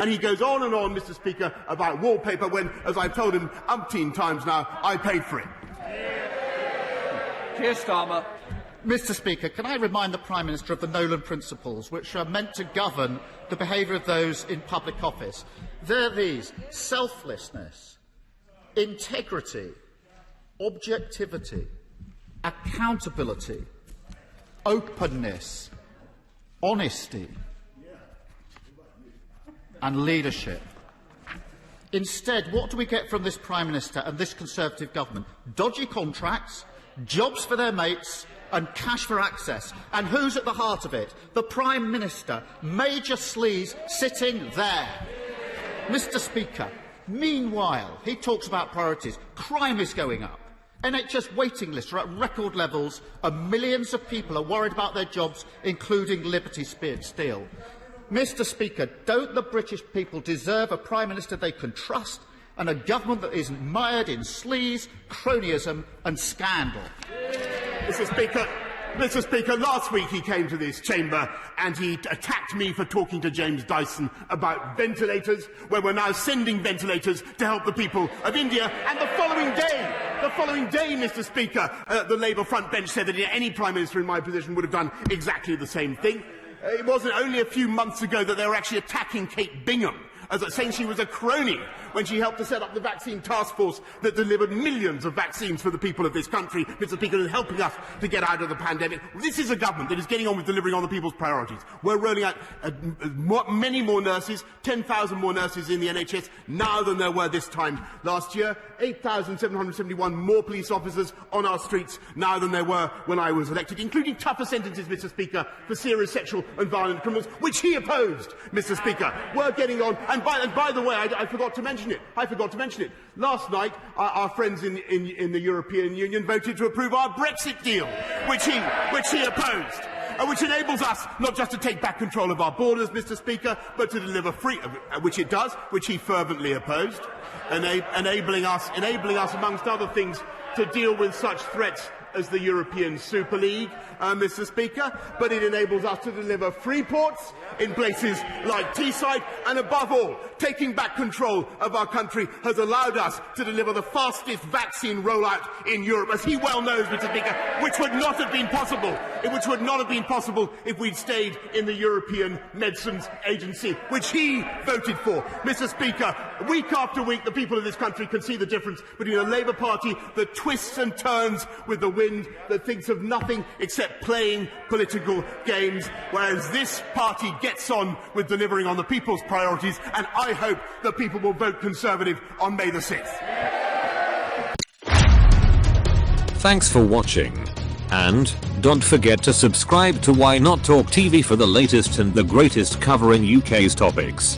And he goes on, Mr. Speaker, about wallpaper when, as I've told him umpteen times now, I paid for it. Keir Starmer. Mr. Speaker, can I remind the Prime Minister of the Nolan Principles, which are meant to govern the behaviour of those in public office? They're these: selflessness, integrity, objectivity, accountability, openness, honesty, and leadership. Instead, what do we get from this Prime Minister and this Conservative government? Dodgy contracts, jobs for their mates, and cash for access. And who's at the heart of it? The Prime Minister, Major Sleaze, sitting there. Mr. Speaker, meanwhile, he talks about priorities. Crime is going up. NHS waiting lists are at record levels, and millions of people are worried about their jobs, including Liberty Steel. Mr. Speaker, don't the British people deserve a Prime Minister they can trust and a government that isn't mired in sleaze, cronyism and scandal? Mr. Speaker, last week he came to this chamber and he attacked me for talking to James Dyson about ventilators, where we're now sending ventilators to help the people of India. And the following day, Mr. Speaker, the Labour front bench said that any Prime Minister in my position would have done exactly the same thing. It wasn't only a few months ago that they were actually attacking Kate Bingham, saying she was a crony when she helped to set up the vaccine task force that delivered millions of vaccines for the people of this country, Mr. Speaker, and helping us to get out of the pandemic. This is a government that is getting on with delivering on the people's priorities. We're rolling out many more nurses, 10,000 more nurses in the NHS now than there were this time last year, 8,771 more police officers on our streets now than there were when I was elected, including tougher sentences, Mr. Speaker, for serious sexual and violent criminals, which he opposed, Mr. Speaker. We're getting on. And by the way, I forgot to mention it. Last night, our friends in the European Union voted to approve our Brexit deal, which he opposed, which enables us not just to take back control of our borders, Mr. Speaker, but to deliver free, which it does, which he fervently opposed, enabling us, amongst other things, to deal with such threats as the European Super League, Mr. Speaker, but it enables us to deliver free ports in places like Teesside, and above all, taking back control of our country has allowed us to deliver the fastest vaccine rollout in Europe, as he well knows, Mr. Speaker, which would not have been possible if we'd stayed in the European Medicines Agency, which he voted for. Mr. Speaker, week after week, the people of this country can see the difference between a Labour Party that twists and turns with the wind, that thinks of nothing except playing political games, whereas this party gets on with delivering on the people's priorities, and I hope that people will vote Conservative on May the 6th. Thanks for watching. And don't forget to subscribe to Why Not Talk TV for the latest and the greatest covering UK's topics.